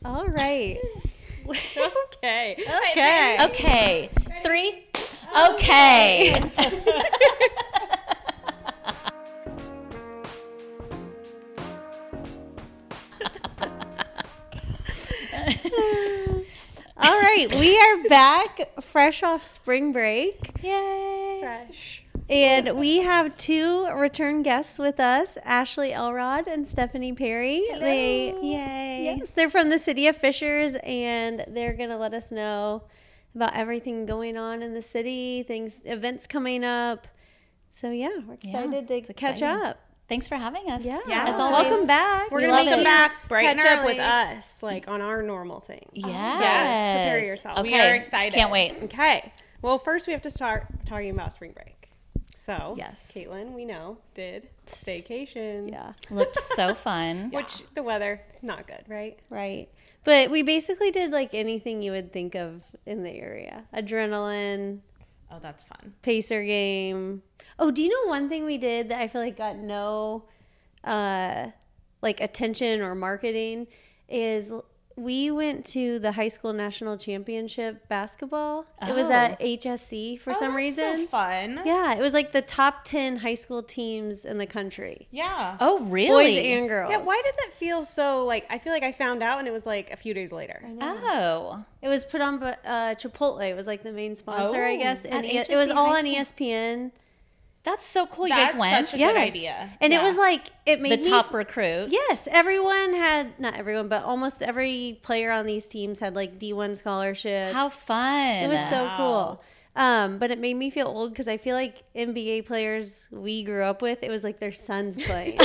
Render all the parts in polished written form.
All right. Okay. Okay. 3. Okay. All right. We are back fresh off spring break. Yay. Fresh. And we have 2 return guests with us, Ashley Elrod and Stephanie Perry. Hello. Yay. Yes, they're from the city of Fishers, and they're going to let us know about everything going on in the city, events coming up. So, yeah, we're excited to catch up. Thanks for having us. Yeah. As always. Welcome back. We're going to make them back bright and Catch early. up with us, like on our normal thing. Yes. Prepare yourself. Okay. We are excited. Can't wait. Okay. Well, first we have to start talking about spring break. So, Yes. Caitlin, we know, did vacation. Yeah. Looked so fun. Which the weather, not good, right? Right. But we basically did like anything you would think of in the area. Adrenaline, Oh, that's fun. Pacer game. Oh, do you know one thing we did that I feel like got no like attention or marketing is we went to the high school national championship basketball. It was at HSC for some reason. So fun. Yeah, it was like the top 10 high school teams in the country. Yeah. Oh, really? Boys and girls. Yeah, why did that feel so, like, I feel like I found out and it was like a few days later. Oh. It was put on Chipotle. It was like the main sponsor, I guess. And At it was HSC all high on school? ESPN. That's so cool. You That's guys went? such a good idea. And it Yeah. was like, it made The me top recruits. Yes, everyone had, not everyone, but almost every player on these teams had like D1 scholarships. How fun. It was so cool. But it made me feel old because I feel like NBA players we grew up with, it was like their sons playing.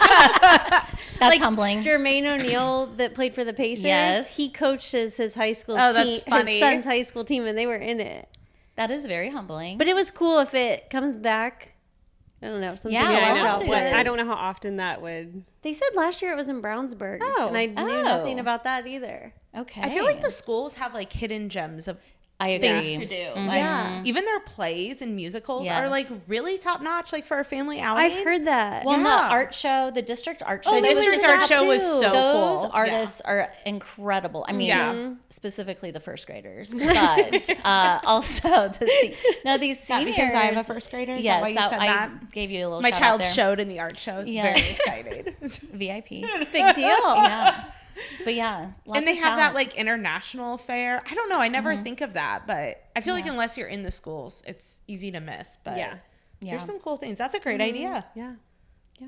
That's like humbling. Jermaine O'Neal that played for the Pacers, Yes. he coaches his high school Oh, that's team, funny. his son's high school team, and they were in it. That is very humbling. But it was cool if it comes back. I don't know. Something Yeah, to we'll watch have out to. for. I don't know how often that would. They said last year it was in Brownsburg. Oh. And I knew Oh. nothing about that either. okay. I feel like the schools have like hidden gems of I agree. things to do. Like, Yeah. even their plays and musicals are Yes. like really top notch, like for a family outing. I've heard that. Well, Yeah. the art show, the district art show. Oh, the that was district just art out show was too. so Those cool. artists are incredible. I mean, Yeah. specifically the first graders, but also these That seniors. because I have a first grader? Is that Yes, why you said I that? gave you a little My shout child out there. showed in the art show. I was Yeah. very excited. VIP. Big deal. Yeah. But yeah, lots And they of have that talent. like international fair. I don't know. I never think of that, but I feel like unless you're in the schools, it's easy to miss. But Yeah. there's some cool things. That's a great idea. Yeah. Yeah.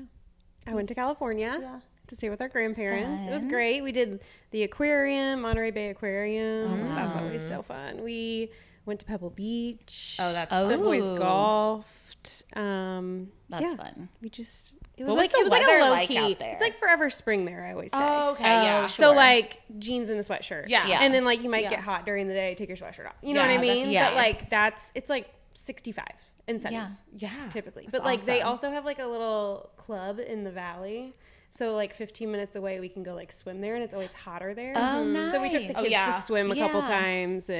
I went to California to stay with our grandparents. It was Fun. great. We did the aquarium, Monterey Bay Aquarium. That's always so fun. We went to Pebble Beach. Oh, that's Oh. The fun. boys golfed. That's fun. We just it What was was like the it was like a weather low like key. out there? It's like forever spring there, I always say. Oh, okay. Yeah. So sure. like jeans and a sweatshirt. Yeah. Yeah. And then like you might Yeah. get hot during the day, take your sweatshirt off. You know Yeah, what I that's- mean? yes. But like it's like 65 and sunny. Yeah. Yeah. Typically. That's But like they awesome. also have like a little club in the valley. So like 15 minutes away we can go like swim there and it's always hotter there. Oh, So we took the nice. kids yeah. to swim a couple Yeah. times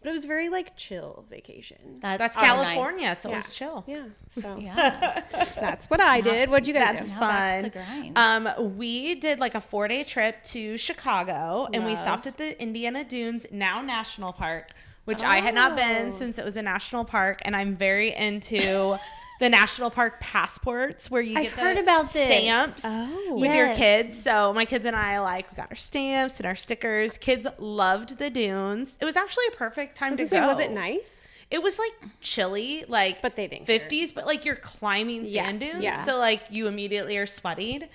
but it was very like chill vacation. That's so California. nice. It's always chill. Yeah. So Yeah. that's what I did. What'd you guys That's do? Now back to the fun. grind. We did like a 4-day trip to Chicago and we Love. stopped at the Indiana Dunes, now National Park, which I had not been since it was a national park. And I'm very into the national park passports where you I've get the heard about this. stamps Oh. with your Yes. kids. So my kids and I we got our stamps and our stickers. Kids loved the dunes. It was actually a perfect time to go. Was it nice? It was like chilly, like But they didn't care. 50s, but like you're climbing sand dunes. yeah. So like you immediately are sweated.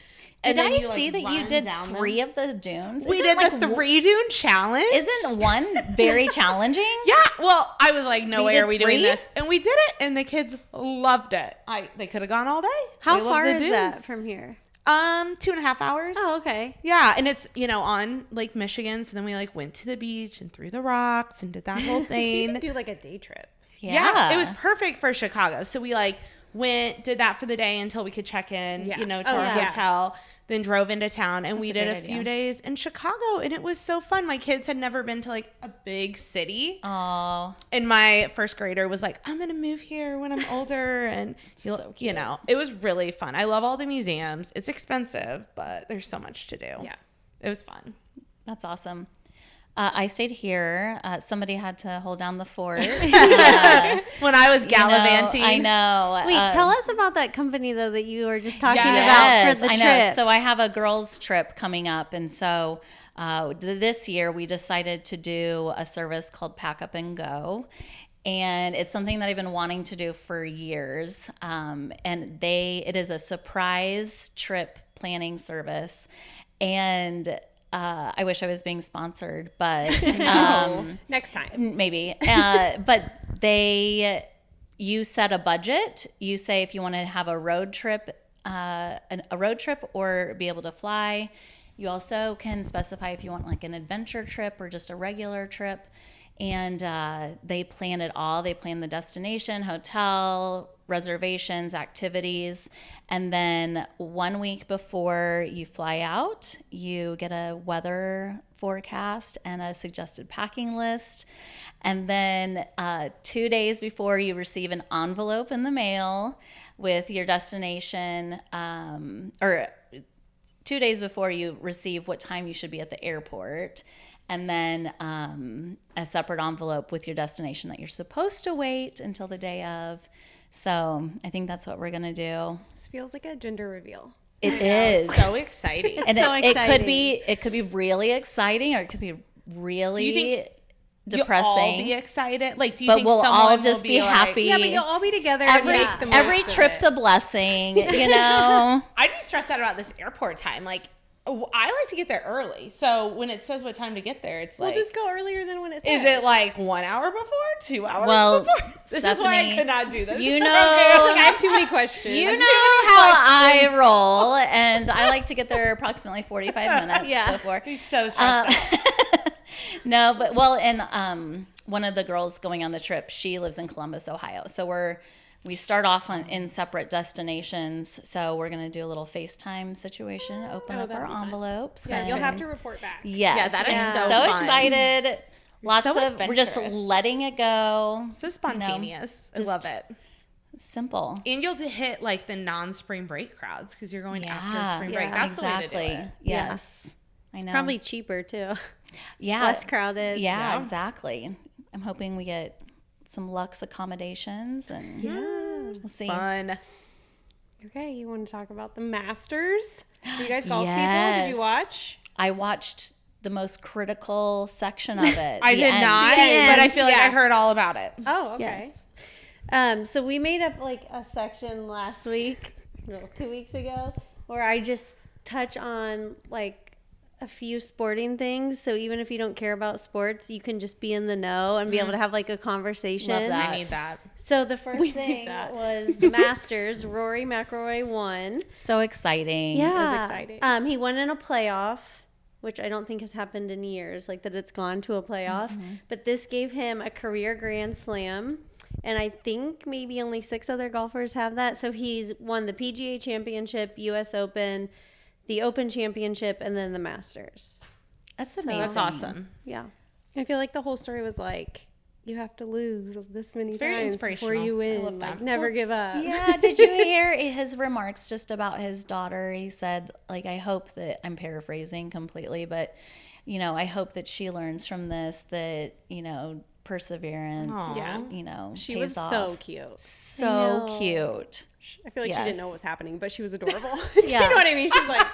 Did then I you, like, see that you run did down them. 3 of the dunes? We Isn't, did like, the 3 dune challenge. Isn't one very challenging? Yeah, well, I was like, no You way did are we doing 3? this, and we did it, and the kids loved it. They could have gone all day. How They love far the is dunes. that from here? 2.5 hours. Oh, okay. Yeah, and it's on Lake Michigan, so then we like went to the beach and through the rocks and did that whole So you thing. can do like a day trip. Yeah, it was perfect for Chicago. So we like did that for the day until we could check in, Yeah. to Oh, our yeah. hotel, then drove into town and we a did great a few idea. days in Chicago and it was so fun. My kids had never been to like a big city. Oh, And my first grader was like, I'm going to move here when I'm older. And, it was really fun. I love all the museums. It's expensive, but there's so much to do. Yeah. It was fun. That's awesome. I stayed here. Somebody had to hold down the fort. When I was gallivanting. I know. Wait, tell us about that company though that you were just talking Yes, about for the I trip. know. So I have a girls' trip coming up, and so this year we decided to do a service called Pack Up and Go. And it's something that I've been wanting to do for years. And it is a surprise trip planning service. And I wish I was being sponsored, but Next time. maybe. But you set a budget. You say if you want to have a road trip or be able to fly. You also can specify if you want like an adventure trip or just a regular trip. And they plan it all. They plan the destination, hotel, reservations, activities. And then 1 week before you fly out, you get a weather forecast and a suggested packing list. And then 2 days before, you receive an envelope in the mail with your destination, or 2 days before you receive what time you should be at the airport. And then a separate envelope with your destination that you're supposed to wait until the day of. So I think that's what we're going to do. This feels like a gender reveal. It is. So exciting. And so it could be really exciting, or it could be really Do you think depressing. You'll all be excited? Like, do you But think we'll someone all will just be like, happy. Yeah, but you'll all be together Every and make the most every of trip's it. a blessing, you know. I'd be stressed out about this airport time. Like, I like to get there early. So when it says what time to get there, it's We'll like, just go earlier than when it says. is it like 1 hour before, 2 hours Well, before? This is why I Stephanie, could not do this. you Okay, know- Like, I have too many questions. You know how I roll, and I like to get there approximately 45 minutes before. He's so stressed out. No, but and one of the girls going on the trip, she lives in Columbus, Ohio. So we start off in separate destinations. So we're gonna do a little FaceTime situation, open up that'd our be fun. envelopes. Yeah, you'll and- have to report back. Yes. Yeah, that is and so fun. excited. Lots So of we're just adventurous. letting it go. So spontaneous. I love it. Simple. And you'll hit like the non-spring break crowds because you're going after Yeah. spring break. That's exactly. the way to do it. Yes. I know. Probably cheaper too. yeah. Less crowded. Yeah, exactly. I'm hoping we get some luxe accommodations, and we'll see. Fun. Okay, you want to talk about the Masters? Are you guys golf people? Yes. Did you watch? I watched the most critical section of it. I the did end. not, end. but I feel like Yeah. I heard all about it. Oh, okay. Yes. So we made up like a section last week, 2 weeks ago, where I just touch on like a few sporting things. So even if you don't care about sports, you can just be in the know and be able to have like a conversation. Love that. I need that. So the first thing was the Masters. Rory McIlroy won. So exciting. Yeah, exciting. He won in a playoff, which I don't think has happened in years, like that it's gone to a playoff. But this gave him a career Grand Slam, and I think maybe only 6 other golfers have that. So he's won the PGA Championship, U.S. Open, the Open Championship, and then the Masters. That's So- amazing. That's awesome. Yeah. I feel like the whole story was like, you have to lose this many very times before inspirational. you win. I love that. Like, never give up. Yeah, did you hear his remarks just about his daughter? He said, like, I hope that, I'm paraphrasing completely, but, you know, I hope that she learns from this that, you know, perseverance, Aw. Yeah. you know, She pays was off. so cute. So I know. cute. I feel like she Yes. didn't know what was happening, but she was adorable. Do Yeah. you know what I mean? She was like,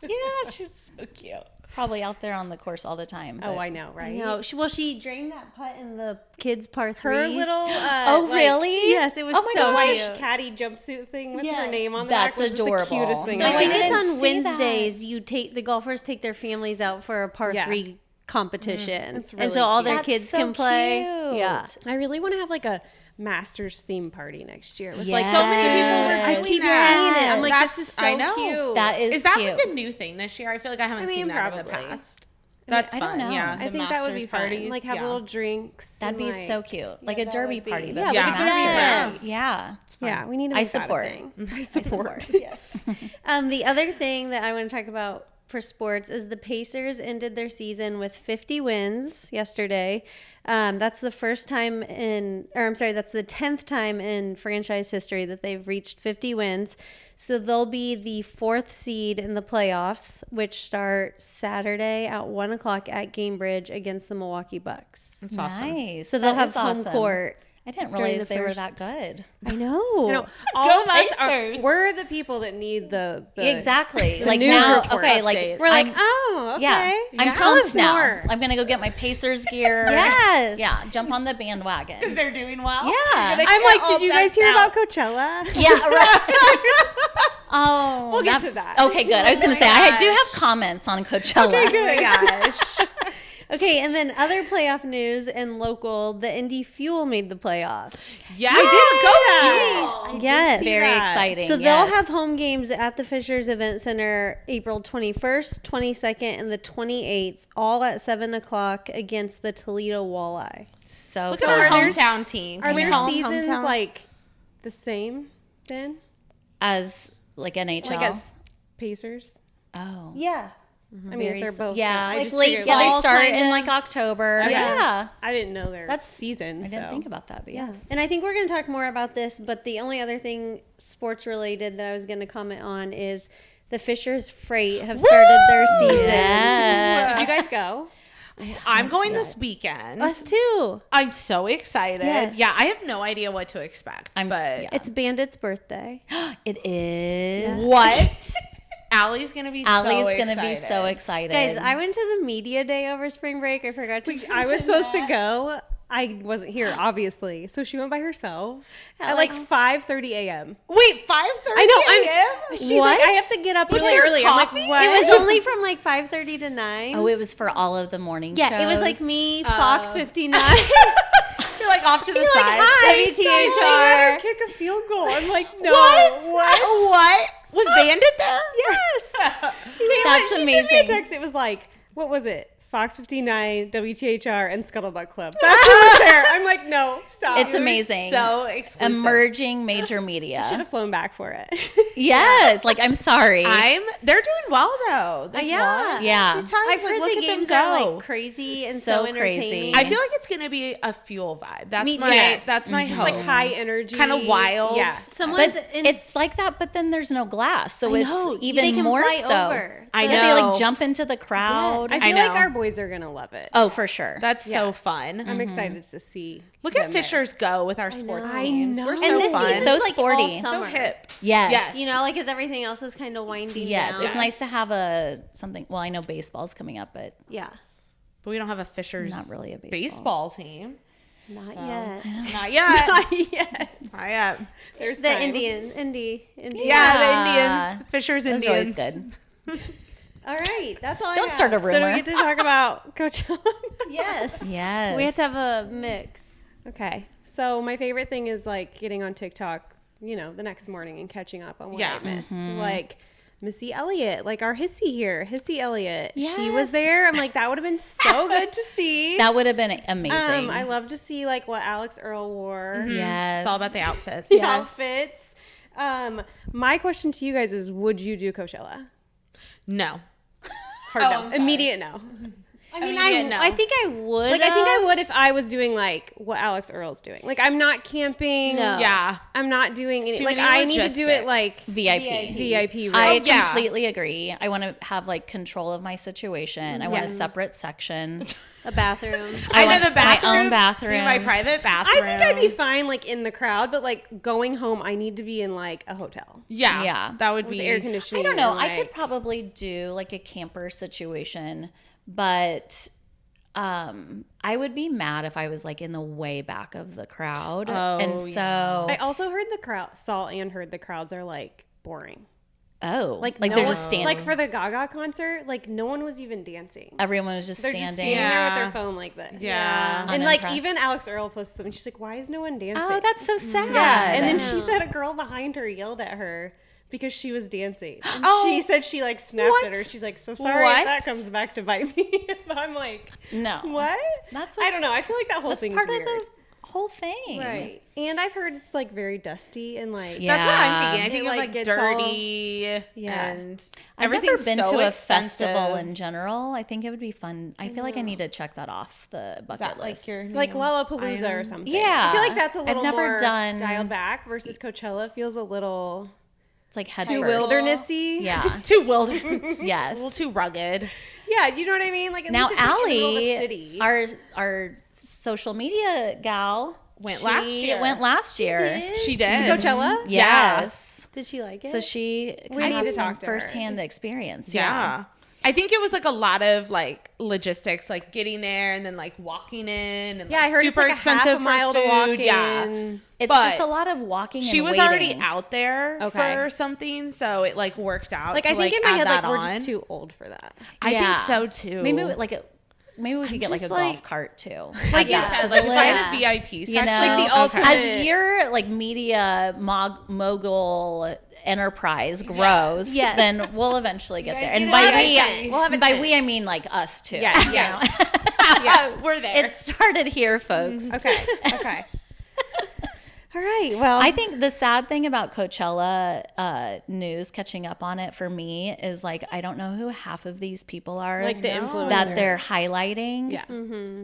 Yeah, she's so cute. Probably out there on the course all the time. oh, but- I know, right? No, she drained that putt in the kids' par 3. Her little, Oh, like, really? Yes, it was Oh my so gosh. cute. caddy jumpsuit thing with her Yes. name on the That's back was adorable. the cutest thing. So So I've I think ever it's didn't on see that. Wednesdays. The golfers take their families out for a par Yeah. 3 competition, It's and really so all their That's kids so can play. cute. Yeah, I really want to have like a Masters theme party next year. With Yes. like so many people were I doing keep that. seeing it. I'm like, That's- this is so I know. cute. That is that cute. like a new thing this year? I feel like I haven't mean, seen that in the probably. past. That's I don't fun. know. Yeah, I the think that would be Masters fun. parties, Like have yeah. little drinks. That'd and, be like, so cute. Like a that derby would be- party. But Yeah, for like a the derby Masters. party. Yeah. Yeah, we need to I make support. that a thing. I support. yes. The other thing that I want to talk about for sports is the Pacers ended their season with 50 wins yesterday. That's the first time that's the 10th time in franchise history that they've reached 50 wins. So they'll be the 4th seed in the playoffs, which start Saturday at 1 o'clock at Gamebridge against the Milwaukee Bucks. That's awesome. Nice. So they'll That have is home awesome. court. I didn't during realize the they were first- that good. I know. You know, all of us we're the people that need the Exactly. the Like news now, report okay, like updates. We're like, I'm- oh, okay. yeah, I'm Tell us pumped now. more. I'm gonna go get my Pacers gear. Yes. Yeah, jump on the bandwagon. They're doing well. Yeah. I'm like, did you guys hear about Coachella? Yeah, right. Oh, We'll get to that. Okay, good. I was gonna my say I do gosh. have comments on Coachella. Oh my gosh. Okay, and then other playoff news and local, the Indy Fuel made the playoffs. Yeah. I did Yes. Very that. exciting. So they'll yes. have home games at the Fishers Event Center April 21st, 22nd, and the 28th, all at 7 o'clock against the Toledo Walleye. So Look fun. at our Are there- hometown team. Are Can we their call them seasons hometown? like the same then? As like NHL. Like as Pacers? Oh. Yeah. I mean, Very if they're s- both. yeah. I Like just late figured, Yeah, they fall start kind in of. like October. Okay. Yeah. I didn't know their That's- season. I didn't so. think about that, but yes. And I think we're going to talk more about this, but the only other thing sports related that I was going to comment on is the Fishers Freight have started their season. Yeah. Did you guys go? I'm going this weekend. Us too. I'm so excited. Yes. Yeah, I have no idea what to expect. I'm but yeah. It's Bandit's birthday. It is. what? Allie's gonna be Allie's so gonna be so excited. excited. Guys, I went to the media day over spring break. I forgot to. I was supposed to go. I wasn't here, obviously. So she went by herself at like 5:30 a.m. Wait, 5:30 I know. She's like, I have to get up Was really there early. I'm like, coffee? what? It was only from like 5:30 to 9. Oh, it was for all of the morning shows. Yeah, it was like me, Fox 59, You're like off to the side. WTHR. Kick a field goal. I'm like, no. What? Was Bandit there? Yes. That's she sent me amazing. a text. It was like, what was it? Fox 59, WTHR, and Scuttlebutt Club. That's who was there. I'm like, no, stop. It's amazing. So exclusive. Emerging major media. Should have flown back for it. Yes, like I'm sorry. They're doing well though. They've Yeah. won Yeah. a few times. I've Like, heard look the at them games are go. like crazy and So so crazy. entertaining. I feel like it's gonna be a fuel vibe. That's Me my too. Yes. that's my Just hope. like high energy. Kind of wild. Yeah. Someone's but in, it's like that, but then there's no glass, so I it's know. even They can more fly so. over. I Yeah, they know. like jump into the crowd. I I feel like know. our boys are going to love it. Oh, for sure. That's Yeah. so fun. I'm excited to see. Look at them there. Fishers go with our sports I teams. know. We're And so and this fun. season's So like sporty. all So summer. so hip. yes. Yes. You know, like because everything else is kind of winding Yes. down. It's nice to have a something. Well, I know baseball's coming up, but Yeah, But we don't have a Fishers Not really a baseball team. not yet. Not yet. Not yet. Not yet. There's The time. Indy. Yeah, Yeah. the Indians. Fishers those Indians. are always good. All right, that's all. I Don't got. start a So do we rumor. get to talk about Coachella? Yes. Yes. We have to have a mix. Okay. So my favorite thing is like getting on TikTok, you know, the next morning and catching up on what Yeah. I missed. Like Missy Elliott, like our Hissy here, Hissy Elliott. She Yes. was there. I'm like, that would have been so good to see. That would have been amazing. I love to see like what Alex Earl wore. Yes. It's all about the outfit. The outfits. My question to you guys is, would you do Coachella? No. Hard Oh, no. I'm sorry. Immediate no. I mean, yeah, no. I think I would. Like I think I would if I was doing like what Alex Earl's doing. Like I'm not camping. No. Yeah. I'm not doing any. Too Like many I need to do it logistics. like VIP. VIP. I room. yeah. completely agree. I want to have like control of my situation. I want a Yes. separate section. a bathroom. I know want the bathroom. my own bathroom. My private bathroom. I think I'd be fine like in the crowd, but like going home, I need to be in like a hotel Yeah. Yeah. That would with be air I conditioning. don't know. and, I like- could probably do like a camper situation, but I would be mad if I was like in the way back of the crowd. Oh, and so I also heard the crowd. Saw and heard the crowds are like boring. like no they're one- just standing. Like for the Gaga concert, like no one was even dancing. Everyone was just They're standing. just standing there Yeah. with their phone like this. Yeah. And like Unimpressed. even Alex Earl posted them, and she's like, "Why is no one dancing?" Oh, that's so sad. yeah. And then Yeah. she said a girl behind her yelled at her because she was dancing. And Oh. she said she like snapped What? at her. She's like, "So sorry What? if that comes back to bite me." I'm like, No. "What?" That's what I don't know. I feel like that whole that's thing's part weird. of the whole thing. Right. And I've heard it's like very dusty and like Yeah. That's what I'm thinking. I It, think of like, like gets all- dirty Yeah. and I've never everything's been so to a expensive. festival in general. I think it would be fun. I feel like I need to check that off the bucket Is that list. like your like new Lollapalooza or item? something. Yeah. I feel like that's a I've little never more done- dialed back versus Coachella feels a little It's like head Too first. wildernessy. Yeah. Too wilderness. Yes. A little too rugged. Yeah, you know what I mean? Like at Now least it's like in the middle of a Allie, city. our social media gal, Went last year. Went last year. She did. Coachella? Yes. Did she like it? So she We kind need of to some talk to her. firsthand experience. Yeah. I think it was like a lot of like logistics, like getting there and then like walking in and Yeah, like I heard super it's like expensive a half a mile for to walk food. in. Yeah. It's But just a lot of walking She and was waiting. already out there Okay. for something, so it like worked out. Like to, I think in my add head, like that we're on. just too old for that. I think so too. Maybe we could get like a just golf like- cart too. like you Yeah, said, to like the if I had list. a VIP section, You know, Like the ultimate- as your like media mogul enterprise grows, Yes. then we'll eventually get there. And need by to have a we, tent. We'll have a by tent. we, I mean like us too. Yeah, you yeah. know? yeah, we're there. It started here, folks. Okay. Okay. All right. Well, I think the sad thing about Coachella news, catching up on it for me, is like I don't know who half of these people are like the influencers that they're highlighting. Yeah.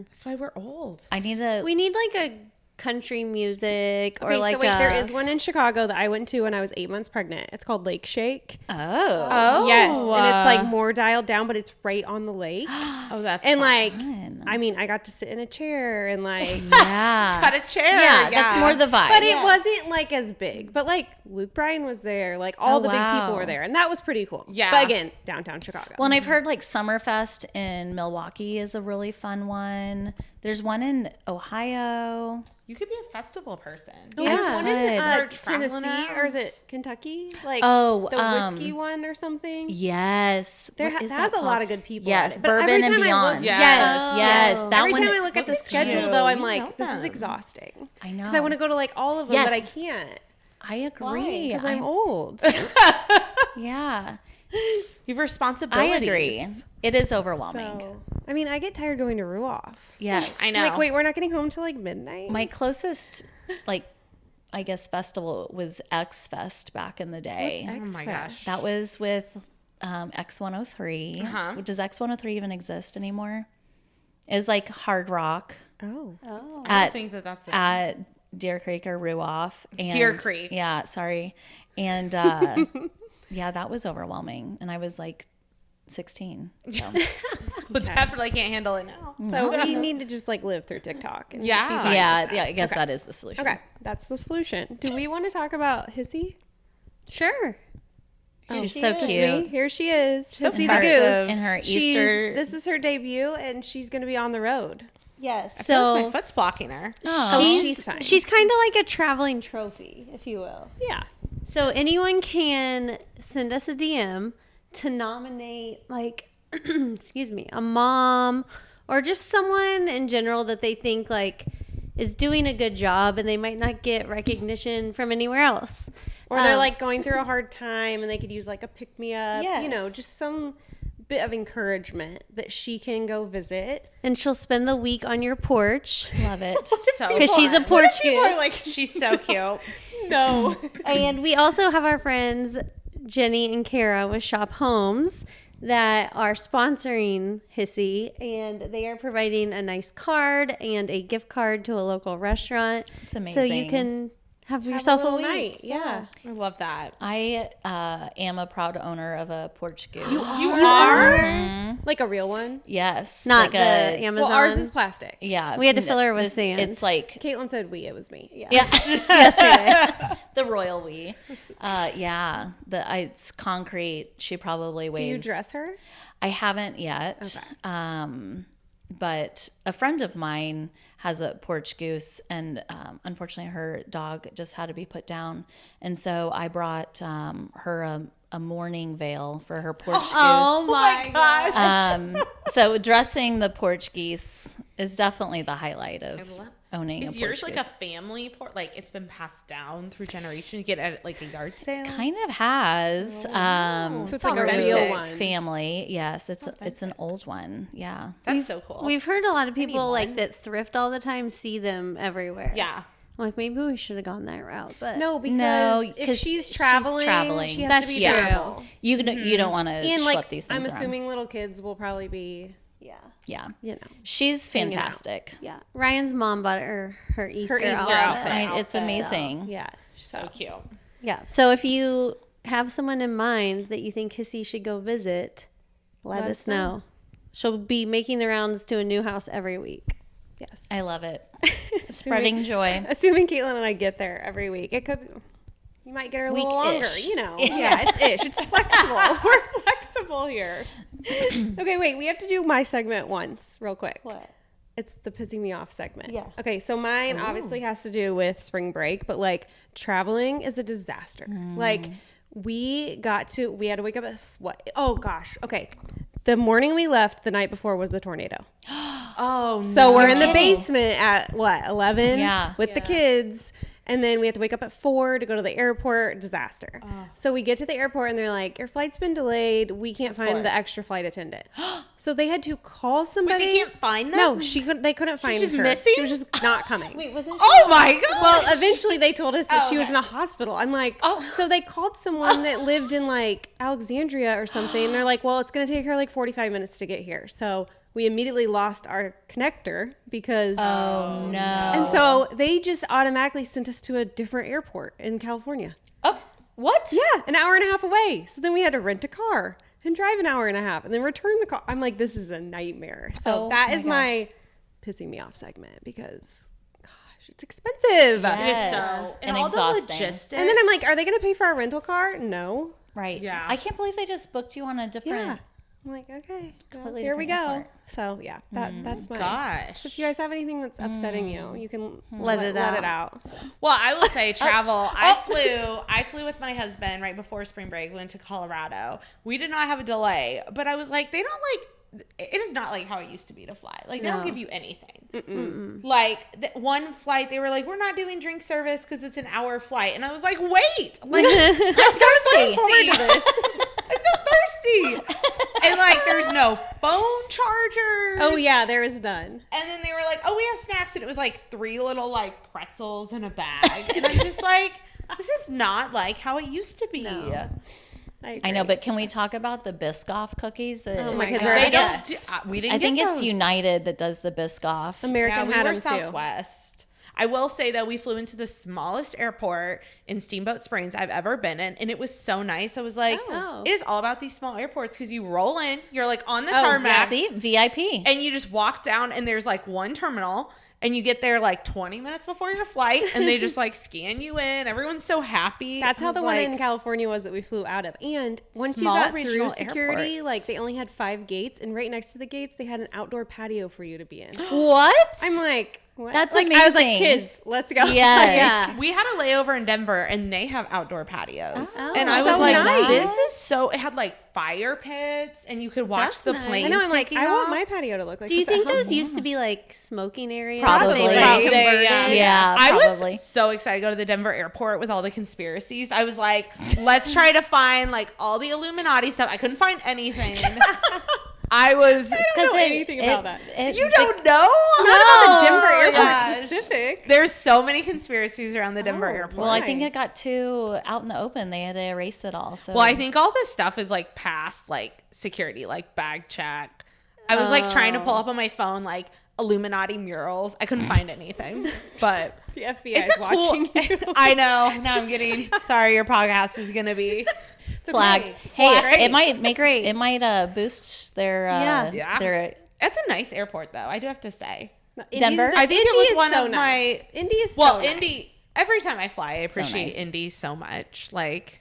That's why we're old. I need to. we need like a country music or Okay, like so wait, there a- is one in Chicago that I went to when I was 8 months pregnant. It's called Lake Shake. oh. Oh Yes, and it's like more dialed down, but it's right on the lake. oh, that's And fun. like, Fun. I mean, I got to sit in a chair and like, Yeah. got a chair. Yeah, that's more the vibe. but it wasn't like as big. But like Luke Bryan was there, like all Oh, the big wow. people were there, and that was pretty cool. Yeah. But again, downtown Chicago. Well, and I've heard like Summerfest in Milwaukee is a really fun one. There's one in Ohio. You could be a festival person. yeah, there's one in Start traveling Tennessee, or is around. it Kentucky? Like Oh, the whiskey one or something. Yes. There What is has that a lot called? of good people. Yes, at it. But every Bourbon and time I Beyond. look- Yes. Yes, that Every one time I is- look at the look at schedule, you. though, I'm You like, know this is them. exhausting. I know. Because I want to go to like all of them, but I Yes. can't I agree. because I'm old. Yeah. You have I responsibilities. agree. It is overwhelming. So, I mean, I get tired going to Ruoff. Yes. I know. Like, wait, we're not getting home till like midnight. My closest, like, I guess festival was X Fest back in the day. Oh my gosh. That was with X103. Uh-huh. Does X103 even exist anymore? It was like hard rock Oh, I don't at think that's it. at Deer Creek or Ruoff. And, Deer Creek. Yeah, sorry. And yeah, that was overwhelming. And I was like 16. So Well, definitely can't handle it now. so we need to just like live through TikTok. And Yeah. be fine with yeah, that. yeah, I guess Okay. that is the solution. Okay, that's the solution. Do we want to talk about Hissy? sure. She's She so is. cute. Here she is. So Hissy the festive. goose. In her She's- Easter. This is her debut, and she's going to be on the road. Yes. I feel like So my foot's blocking her. Oh. she's fine. she's kind of like a traveling trophy, if you will. Yeah. So anyone can send us a DM to nominate like excuse me, a mom or just someone in general that they think like is doing a good job and they might not get recognition from anywhere else. Or they're like going through a hard time and they could use like a pick me up, you know, Yes. just some bit of encouragement that she can go visit. and she'll spend the week on your porch Love it. So because she's a fun. porch People are goose. like, She's so cute. no. And we also have our friends Jenny and Kara with Shop Homes that are sponsoring Hissy, and they are providing a nice card and a gift card to a local restaurant. It's So amazing. you can have Have yourself a little week. night. Yeah. I love that. I am a proud owner of a porch goose. You are? Like a real one. Yes. Not like the a, Amazon. Well, ours is plastic. yeah. We had to fill her with this- sand. It's like Caitlin said we, it was me. Yeah. yeah. Yesterday. The royal we. Yeah. It's concrete. She probably weighs. Do you dress her? I haven't yet. Okay. But a friend of mine has a porch goose, and unfortunately, her dog just had to be put down. And so I brought her a mourning veil for her porch goose. Oh my God. So dressing the porch geese is definitely the highlight of love- owning a Is porch yours like goose. a family port? Like it's been passed down through generations? You get at like a yard sale? Kind of has. So it's like a authentic. real one. Family, yes, it's an old one. Yeah, That's so cool. We've heard a lot of people like one. that thrift all the time see them everywhere. yeah. I'm like, maybe we should have gone that route. But No, because No, if 'cause she's she's traveling, traveling. she has That's to be true. careful. you don't want to And schlep like, these I'm things around. assuming little kids will probably be, yeah. Yeah, you know. she's Hanging out. fantastic. Yeah. Ryan's mom bought her Easter Easter outfit. outfit. It's amazing. Yeah. So cute. Yeah. So if you have someone in mind that you think Hissy should go visit, let us know. She'll be making the rounds to a new house every week. Yes. I love it. Spreading joy. Assuming Caitlin and I get there every week. It could be, you might get her a little longer, Week-ish. you know. Yeah, it's ish. It's flexible. We're flexible here. Okay, wait. We have to do my segment once, real quick. What? It's the pissing me off segment. Yeah. Okay, so mine obviously has to do with spring break, but like traveling is a disaster. Like we had to wake up at what? Oh gosh. Okay. The morning we left, the night before was the tornado. Oh, So we're in the kidding. basement at what, 11? Yeah. With the kids. And then we have to wake up at 4 to go to the airport. Disaster. So we get to the airport and they're like, your flight's been delayed. We can't find the extra flight attendant. So they had to call somebody. They can't find them? No, they couldn't find just her. missing? She was just not coming. Wait, wasn't Oh my God. Well, eventually they told us that Oh, she was okay. in the hospital. I'm like, so they called someone that lived in like Alexandria or something. And they're like, well, it's going to take her like 45 minutes to get here. So we immediately lost our connector because. Oh, no. And so they just automatically sent us to a different airport in California. Oh, what? Yeah, an hour and a half away. So then we had to rent a car and drive an hour and a half and then return the car. I'm like, this is a nightmare. So Oh that my is my pissing me off segment because, gosh, it's expensive. Yes. and And all exhausting. the logistics. And then I'm like, are they going to pay for our rental car? No. Right. Yeah. I can't believe they just booked you on a Yeah. different. I'm like, okay, well, Completely here we go. different airport. So yeah, that's my. Gosh. So if you guys have anything that's upsetting you, you can Let it out. Well, I will say travel. I flew with my husband right before spring break. We went to Colorado. We did not have a delay, but I was like, they don't like. It is not like how it used to be to fly. Like they don't give you anything. Like one flight, they were like, we're not doing drink service because it's an hour flight, and I was like, wait, like I'm so thirsty. I'm so thirsty. And like, there's no phone chargers. Oh yeah, there is none. And then they were like, oh, we have snacks. And it was like 3 little like pretzels in a bag. And I'm just like, this is not like how it used to be. I know, but can we talk about the Biscoff cookies? That Oh, my kids I are They guess- don't. We didn't I think get it's those. United that does the Biscoff. American Yeah, we had were them too. Southwest. I will say that we flew into the smallest airport in Steamboat Springs I've ever been in, and it was so nice. I was like, Oh. it is all about these small airports because you roll in, you're like on the Oh, tarmac, See, VIP. and you just walk down, and there's like one terminal, and you get there like 20 minutes before your flight, and they just like scan you in. Everyone's so happy. That's how It the was one like, in California was that we flew out of. And once you Small got regional through security, airports. like they only had 5 gates, and right next to the gates, they had an outdoor patio for you to be in. What? I'm like, what? That's like, I was like, amazing. kids, let's go. Yes. Yeah. We had a layover in Denver, and they have outdoor patios. Oh, and I so was like, nice. this is so. It had like fire pits, and you could watch That's the nice. planes. I know. I'm like, taking I want off. my patio to look like. Do you this at think home. those used to be like smoking areas? Probably. That they, like, Probably, converted? Yeah, I probably. was so excited to go to the Denver airport with all the conspiracies. I was like, let's try to find like all the Illuminati stuff. I couldn't find anything. I was. I don't know anything about that. You don't know? Not about the Denver Oh, airport gosh. specific. There's so many conspiracies around the Denver airport. Well, I think it got too out in the open. They had to erase it all. So Well, I think all this stuff is like past like security, like bag check. I was like trying to pull up on my phone like Illuminati murals. I couldn't find anything, but The FBI it's is a watching cool. you. I know. Now I'm getting sorry. Your podcast is gonna be. flagged. okay. Hey, Flagged. it might make it might boost their Yeah. their It's a nice airport though. I do have to say. Denver? I think it Indy was is one so of nice. my. Indy is Well, so Indy. nice. Every time I fly, I appreciate nice. Indy so much. Like.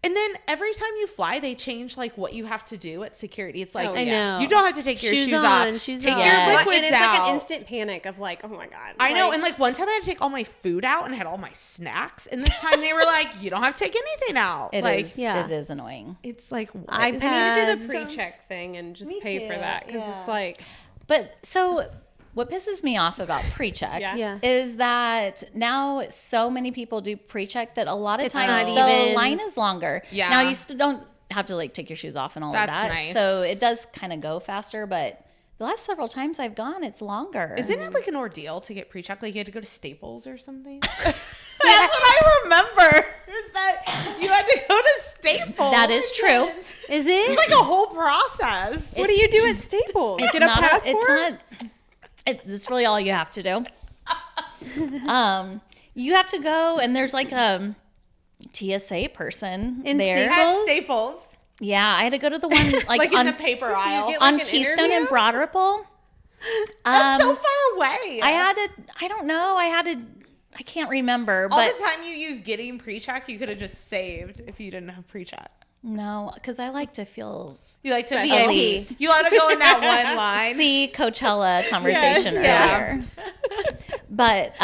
And then every time you fly, they change like what you have to do at security. It's like Oh, I yeah. know. you don't have to take your shoes on, off. shoes take off. your Yes. liquids And it's out. like an instant panic of like, oh my god. I know. Like, And like one time I had to take all my food out and I had all my snacks. And this time they were like, you don't have to take anything out. It like, is. yeah. It is annoying. It's like, what iPad. is I need to do Yes. the pre-check thing and just Me pay for too, that because yeah. it's like, But so what pisses me off about pre-check Yeah. is that now so many people do pre-check that a lot of It's times not the even- line is longer. Yeah. Now you still don't have to like take your shoes off and all That's of that. nice. So it does kind of go faster, but the last several times I've gone, it's longer. Isn't it like an ordeal to get pre-checked? Like you had to go to Staples or something? That's what I remember. Is that you had to go to Staples. That is true. Is it? It's like a whole process. what do you do at Staples? It's Get a not passport? it's not it's really all you have to do. You have to go and there's like TSA person In there. Staples? At Staples. Yeah, I had to go to the one like, Like on in the paper aisle. get, on like, an Keystone interview? and Broad Ripple. That's so far away. I don't know. I can't remember, All but the time you use getting pre-check, you could have just saved if you didn't have pre-check. no, because I like to feel You like to Special. VIP. You want to go in that one line. see Coachella conversation Yes, earlier. But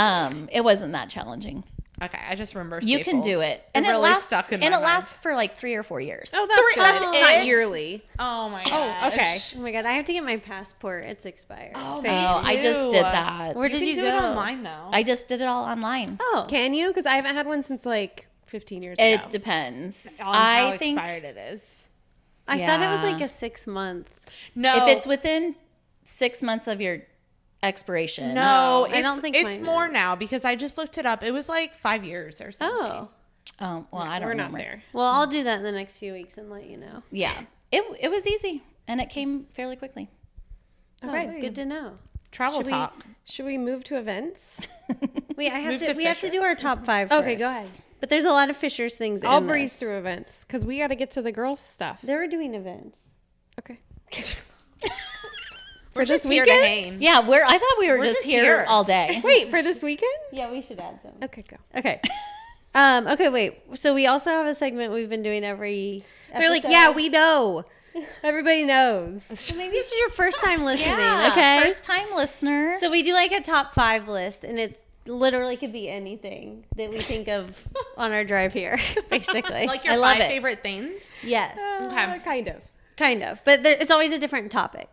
it wasn't that challenging. Okay, I just remember You can Staples. do it, and it really lasts. stuck in And my it lasts for like 3 or 4 years. Oh, that's good. That's It's it? not yearly. Oh my god. Okay. Oh my god, I have to get my passport. It's expired. Oh, I just did that. Where You did can you do go? it online though. I just did it all online. Oh, Can you? Because I haven't had one since like 15 years It ago. depends. on how I think expired it is. I thought it was Yeah. like a 6 month. No, if it's within 6 months of your expiration. no, I don't think it's mine more is. now because I just looked it up. It was like 5 years or something. Oh, Oh, well, I don't We're remember. not there. well, I'll do that in the next few weeks and let you know. Yeah, it was easy and it came fairly quickly. Okay, good to know. Travel Should we, talk. should we move to events? Wait, I have Move to. to We have to do Fishers. our top 5. Okay, first. go ahead. But there's a lot of Fishers things. I'll in breeze this. through events because we got to get to the girls' stuff. They're doing events. Okay. We're this just here to weekend? hang. Yeah, I thought we were We're just just here here. all day. Wait, for this weekend? Yeah, we should add some. Okay, go. Okay. Okay, wait. So we also have a segment we've been doing every. They're like, episode. yeah, we know. Everybody knows. So maybe this is your first time listening. Yeah, okay. first time listener. So we do like a top 5 list, and it literally could be anything that we think of on our drive here, basically. Like your I love 5 it. favorite things. Yes, Kind of. kind of, but it's always a different topic.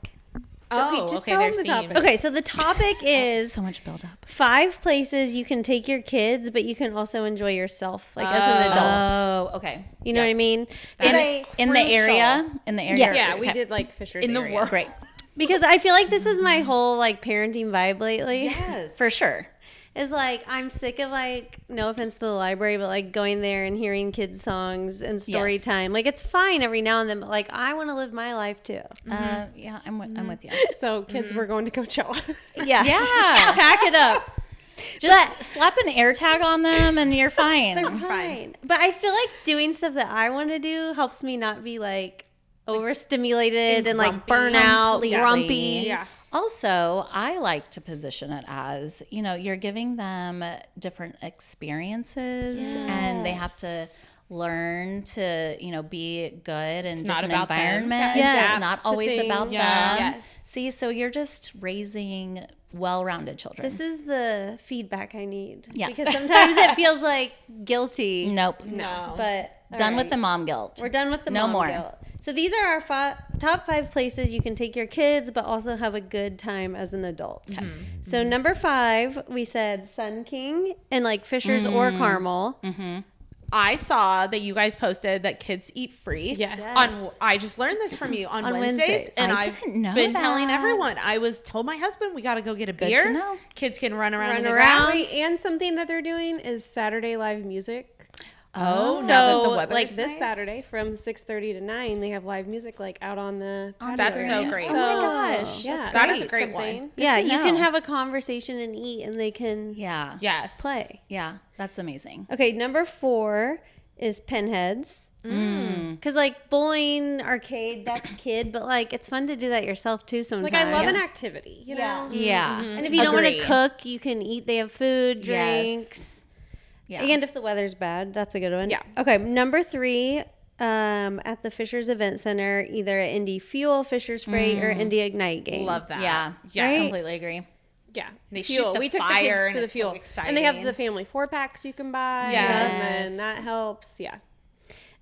Oh, just okay. tell There's them the themes. topic. Okay, so the topic is so much build up. 5 places you can take your kids, but you can also enjoy yourself, like as an adult. Oh, okay. You know what I mean? In, Because in the area, Yes. Yeah, we Okay. did like Fisher's In the area. world. Great. because I feel like this is my whole like parenting vibe lately. Yes. For sure. Is like I'm sick of like, no offense to the library, but like going there and hearing kids songs and story Yes. time. Like it's fine every now and then, but like I want to live my life too. Yeah, I'm with you. So, kids, we're going to Coachella. Yes. Yeah. Pack it up. Just slap an air tag on them and you're fine. Fine. But I feel like doing stuff that I want to do helps me not be like overstimulated and like grumpy. burn out, Completely. grumpy. Yeah. Also, I like to position it as, you're giving them different experiences and they have to learn to, be good in not different about them. environments. Yes. It's not To always things. about Yeah. them. Yes. See, so you're just raising well-rounded children. This is the feedback I need. Yes. Because sometimes it feels like guilty. Nope. No. But Done with alright. the mom guilt. We're done with the No mom more. guilt. So these are our top 5 places you can take your kids, but also have a good time as an adult. So number 5, we said Sun King and like Fishers or Carmel. I saw that you guys posted that kids eat free. Yes. I just learned this from you on, On Wednesdays, Wednesdays. and I I've didn't know been that. telling everyone. I told my husband we got to go get a Good beer. to know. Kids can run around in the around. ground. Wait, and something that they're doing is Saturday live music. Oh, So, now that the weather like is this nice. Saturday from 6:30 to 9, they have live music like out on the patio That's so area. great. Oh my gosh. Yeah, That's That is a great. great one. Something. Yeah, to you can know. have a conversation and eat, and they can Yeah. Yes. play. Yeah. That's amazing. Okay, number 4 is Pinheads. Because like bowling, arcade, that's kid, but like it's fun to do that yourself too sometimes. Like I love an activity, you Yeah. know. Yeah. And if you don't want to Agree. cook, you can eat. They have food, Yes. drinks. Yeah. And if the weather's bad, that's a good one. Yeah. Okay, number 3, at the Fishers Event Center, either at Indy Fuel, Fishers Freight, or Indy Ignite game. Love that. Yeah. Yes. Completely agree. Yeah, They fuel. shoot the We took fire the kids and to the it's fuel, so and they have exciting. the family 4-packs you can buy. Yes. and then that helps. Yeah,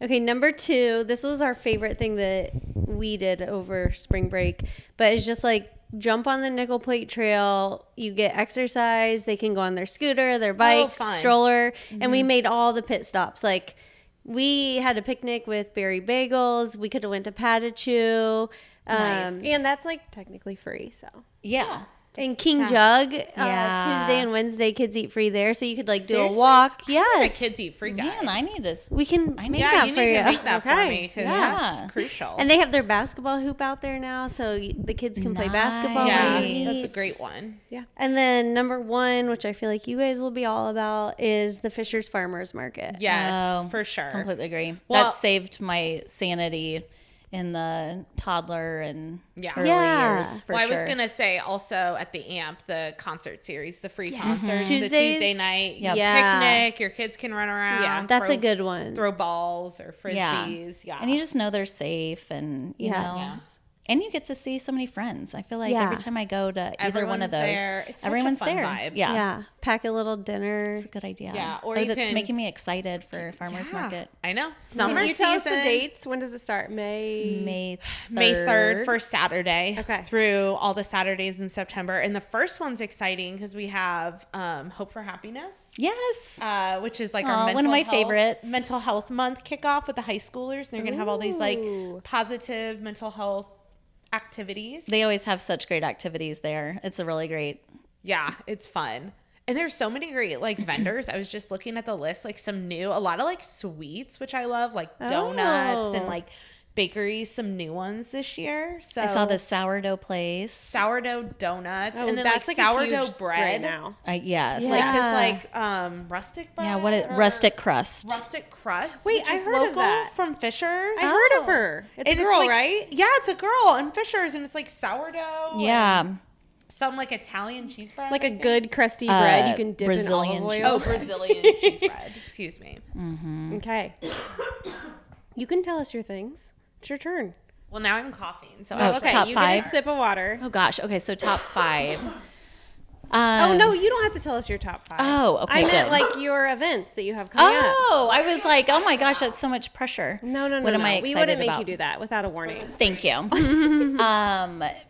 Okay, number 2, this was our favorite thing that we did over spring break, but it's just like jump on the nickel plate trail. You get exercise. They can go on their scooter, their bike, fun. stroller, and we made all the pit stops. Like we had a picnic with berry bagels. We could have went to Patachou. and that's like technically free. So Yeah. And King Jug, Yeah. Tuesday and Wednesday, kids eat free there, so you could like Seriously? do a walk. The Yes, kids eat free, guys. Man, I need to. we can make Yeah, that you for need you. to make that for Okay. me because Yeah. that's crucial. And they have their basketball hoop out there now, so the kids can play basketball. yeah, while you Nice. eat. that's a great one. And then number one, which I feel like you guys will be all about, is the Fisher's Farmers Market. Yes, Oh, for sure. Completely agree. Well- That saved my sanity in the toddler and early Yeah. years. For Well, I sure. was gonna say also at the AMP, the concert series, the free concerts, Tuesdays? the Tuesday night Yep. Yeah. picnic. Your kids can run around. Yeah, That's throw, a good one. Throw balls or frisbees. Yeah, And you just know they're safe, and you Yes. know, Yeah. and you get to see so many friends. I feel like Yeah. every time I go to either one of Everyone's those, there. It's such a everyone's fun there. vibe. Yeah. Yeah, pack a little dinner. It's a good idea. Yeah, or Oh, you that's can- making me excited for farmers Yeah, market. I know. Summer Can you tell us the season, dates? When does it start? May. May 3rd, first Saturday. Okay. Through all the Saturdays in September, and the first one's exciting because we have Hope for Happiness. Yes. Which is like Aw, our one of mental my health, favorites. mental health month kickoff with the high schoolers. And they're gonna have all these like Ooh. positive mental health activities. They always have such great activities there. It's a really great. Yeah, it's fun. And there's so many great like vendors. I was just looking at the list, like some new, a lot of like sweets, which I love, like donuts and Oh. like bakeries, some new ones this year. So I saw the sourdough place. sourdough donuts Oh, and then that's like like a sourdough huge bread right now. Yes. Yeah. Like this rustic bread. Yeah. What it or rustic crust. rustic crust. Wait, which I is heard of local that. from Fisher's. I heard of her. It's And a girl, like- right? Yeah, it's a girl in Fisher's, and it's like sourdough. Yeah. and some like Italian cheese bread. Like I a think. good crusty bread you can dip Brazilian in olive cheese oil. Oh, Brazilian cheese bread. Excuse me. Okay. You can tell us your things. It's your turn. Well, now I'm coughing, so Oh, Okay, top you five. get a sip of water. Oh gosh. Okay. So top 5. Oh no, you don't have to tell us your top 5. Oh, okay, I meant good. like your events that you have coming up. Oh, I was like, oh my gosh, that's so much pressure. No. What am I We excited wouldn't make about? you do that without a warning. Thank you.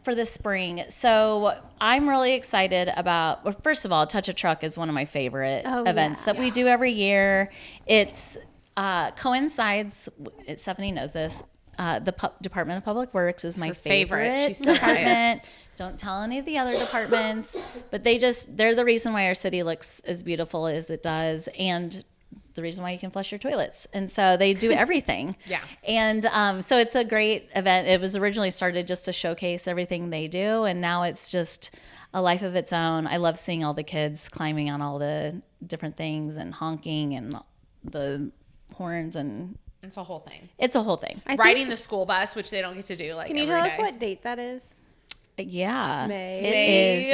For the spring. So I'm really excited about, well, first of all, Touch a Truck is one of my favorite Oh, events yeah. that we do every year. It's coincides, Stephanie knows this, the Department of Public Works is my favorite She's so department. biased. Don't tell any of the other departments, but they're the reason why our city looks as beautiful as it does. And the reason why you can flush your toilets. And so they do everything. Yeah. And so it's a great event. It was originally started just to showcase everything they do. And now it's just a life of its own. I love seeing all the kids climbing on all the different things and honking and the horns. And it's a whole thing. it's a whole thing. Riding the school bus, which they don't get to do. Like, Can you every tell us day. what date that is? Yeah. May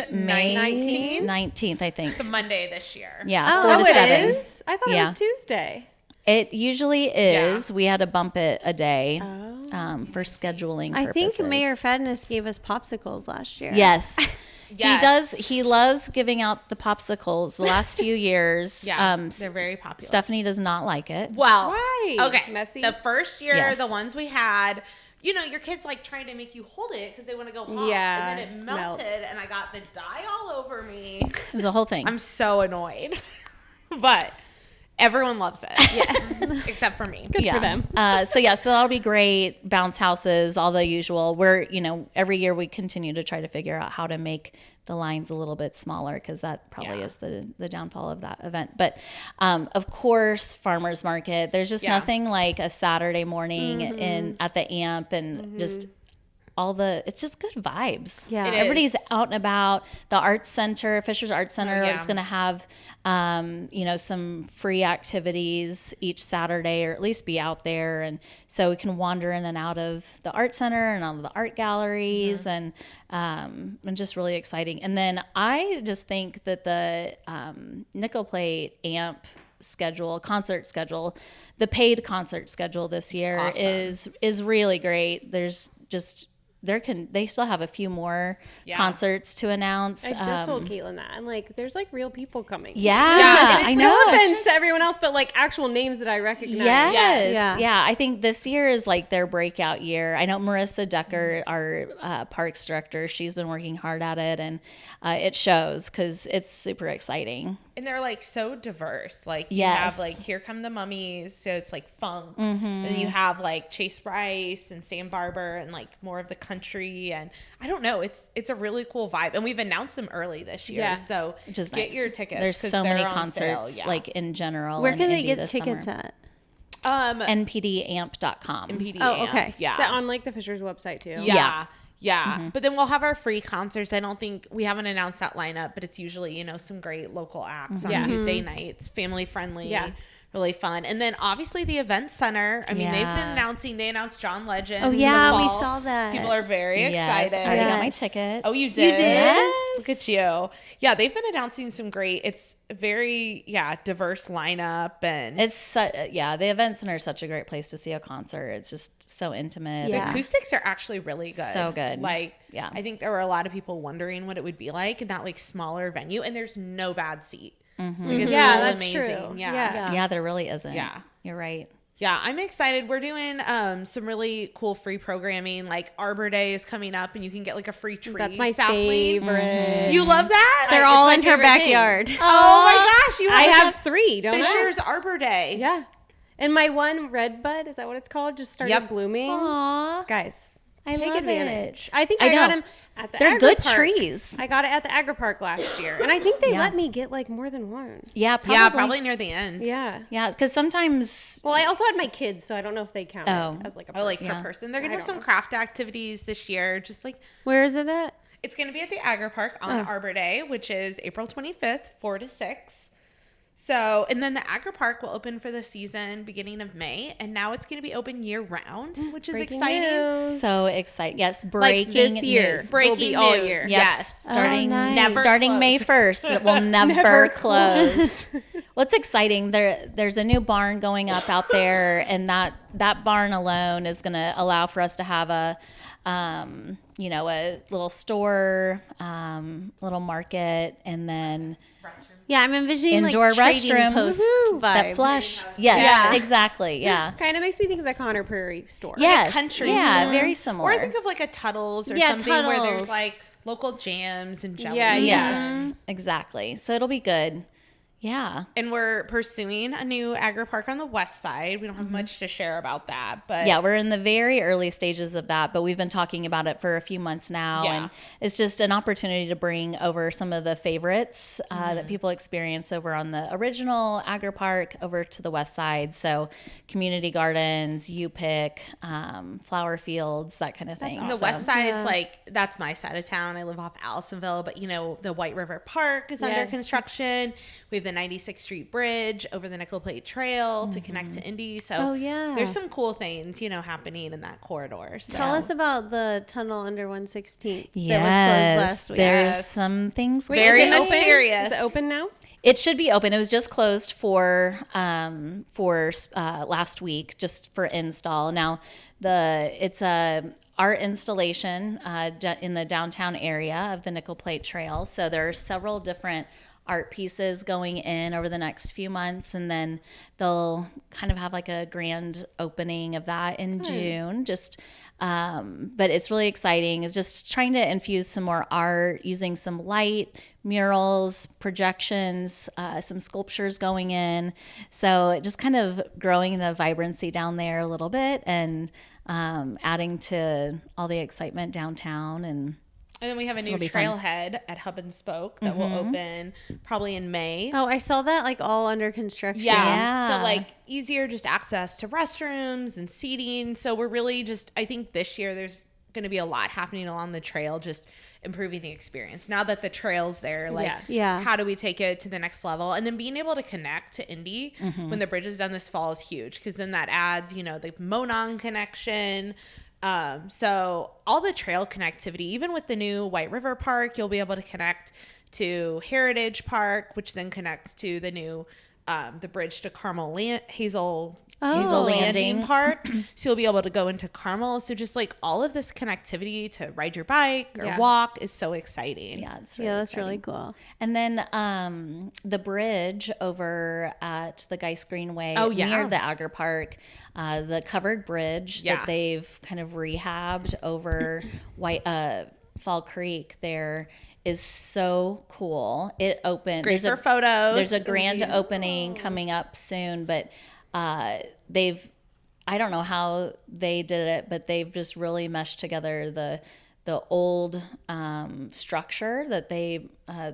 It is May 19th? 19th, I think. It's a Monday this year. Yeah. Oh, 4 to 7. it is? I thought Yeah. it was Tuesday. It usually is. We had to bump it a day for scheduling I think purposes. Mayor Fadness gave us popsicles last year. Yes. Yes. He does. He loves giving out the popsicles the last few years. Yeah, they're very popular. Stephanie does not like it. Well, Why? okay. Messy? The first year, Yes. the ones we had, you know, your kids like trying to make you hold it because they want to go home. Yeah, And then it melted, melts. and I got the dye all over me. It was a whole thing. I'm so annoyed. But everyone loves it. Yeah. Except for me. Good for them. So that'll be great. Bounce houses, all the usual. We're, every year we continue to try to figure out how to make the lines a little bit smaller because that probably is the downfall of that event. But of course, farmers market. There's just nothing like a Saturday morning at the AMP and just it's just good vibes. Yeah. It Everybody's is. out and about. The Arts Center, Fisher's Arts Center yeah. is going to have, some free activities each Saturday, or at least be out there. And so we can wander in and out of the Art Center and out of the art galleries and just really exciting. And then I just think that the Nickel Plate AMP concert schedule, the paid concert schedule this year awesome. is really great. There's just they still have a few more concerts to announce. I just told Caitlin that. I'm like, there's like real people coming. Yeah, And I it's know. no offense to everyone else, but like actual names that I recognize. Yes. Yeah. I think this year is like their breakout year. I know Marissa Decker, our parks director, she's been working hard at it, and it shows because it's super exciting. And they're like so diverse. Like you Yes. have like Here Come the Mummies, so it's like funk. And then you have like Chase Rice and Sam Barber and like more of the country. And I don't know, it's a really cool vibe. And we've announced them early this year, Yeah. so Just get nice. your tickets. There's 'cause so many they're on sale. concerts, Yeah. like in general. Where in can they Indy get this tickets summer. at? NPDamp.com. MPD Oh, Amp. okay. Yeah. Is that on like the Fisher's website too? Yeah. Yeah. But then we'll have our free concerts. I don't think we haven't announced that lineup, but it's usually, you know, some great local acts on Tuesday nights, family friendly. Yeah. Really fun. And then obviously the event center. I mean, they've been they announced John Legend. Oh, in the yeah, we fall. saw that. People are very Yes, excited. I already got my Yes. tickets. Oh, you did? You did? Look at you. Yeah, they've been announcing some great, it's very, diverse lineup. And It's the event center is such a great place to see a concert. It's just so intimate. the Yeah. acoustics are actually really good. So good. Like, Yeah. I think there were a lot of people wondering what it would be like in that like smaller venue, and there's no bad seat. Like, it's Yeah, really that's amazing. true. Yeah. Yeah, there really isn't. Yeah. You're right. Yeah, I'm excited. We're doing some really cool free programming. Like Arbor Day is coming up, and you can get like a free tree. That's my sapling. favorite. You love that? They're It's all my in her favorite thing. backyard. Oh my gosh, you I have have 3, don't this I? year's Arbor Day. Yeah. And my one red bud, is that what it's called? Just started Yep. blooming. Aw. Guys, I take love advantage. it. I think I I got know. them at the They're Agri good Park. trees. I got it at the Agri Park last year. And I think they Yeah. let me get like more than one. Yeah, probably. Yeah, probably near the end. Yeah. Yeah, because sometimes Well, I also had my kids, so I don't know if they count Oh. as like a Or like person. per person. They're gonna I have don't some know. craft activities this year. Just like Where is it at? it's gonna be at the Agri Park on Arbor Day, which is April 25th, 4 to 6. So, and then the Agri Park will open for the season beginning of May, and now it's going to be open year round, which is Breaking exciting. news. so excited. Yes, Like breaking this year. news. Breaking will be all news. year. Yep, Yes. starting Oh, nice. Never starting May close. 1st. It will never Never close. What's exciting? There's a new barn going up out there, and that barn alone is going to allow for us to have a little store, little market, and then Yeah, I'm envisioning indoor like trading restrooms post that vibes. flush. Yes, Yeah. exactly. Yeah. Kind of makes me think of the Connor Prairie store. Yes. country Yeah, store. very similar. Or I think of like a Tuttle's or Yeah, something where there's Tuttle's. like local jams and jelly. Yeah, yes, Yes. exactly. So it'll be good. Yeah. And we're pursuing a new Agri Park on the west side. We don't have much to share about that, but Yeah, we're in the very early stages of that, but we've been talking about it for a few months now. Yeah. And it's just an opportunity to bring over some of the favorites that people experience over on the original Agri Park over to the west side. So community gardens, U-Pick, flower fields, that kind of thing. the So- west side's like, that's my side of town. I live off Allisonville, but the White River Park is under Yes. construction. We have the 96th Street Bridge over the Nickel Plate Trail to connect to Indy. So Oh, yeah. there's some cool things, happening in that corridor. So. Tell us about the tunnel under 116th Yes, that was closed last week. there's Yes. some things Wait, Very is it open? mysterious. Is it open now? It should be open. It was just closed for last week, just for install. Now, it's a art installation in the downtown area of the Nickel Plate Trail. So there are several different art pieces going in over the next few months, and then they'll kind of have like a grand opening of that in June. But it's really exciting. It's just trying to infuse some more art, using some light, murals, projections, some sculptures going in. So just kind of growing the vibrancy down there a little bit, and adding to all the excitement downtown. And then we have a new it'll be fun. trailhead at Hub and Spoke that will open probably in May. Oh, I saw that like all under construction. Yeah. So like easier just access to restrooms and seating. So we're really I think this year there's going to be a lot happening along the trail, just improving the experience. Now that the trail's there, like Yeah. how do we take it to the next level? And then being able to connect to Indy when the bridge is done this fall is huge, because then that adds, the Monon connection. So all the trail connectivity, even with the new White River Park, you'll be able to connect to Heritage Park, which then connects to the new the bridge to Carmel Hazel Landing Park. So you'll be able to go into Carmel. So just like all of this connectivity to ride your bike or walk is so exciting. Yeah, it's really Yeah, that's exciting. really cool. And then the bridge over at the Geist Greenway yeah. near the Agri Park, the covered bridge Yeah. that they've kind of rehabbed over Fall Creek there is so cool. It opened. Great for photos. There's a grand opening coming up soon, but I don't know how they did it, but they've just really meshed together the old structure that they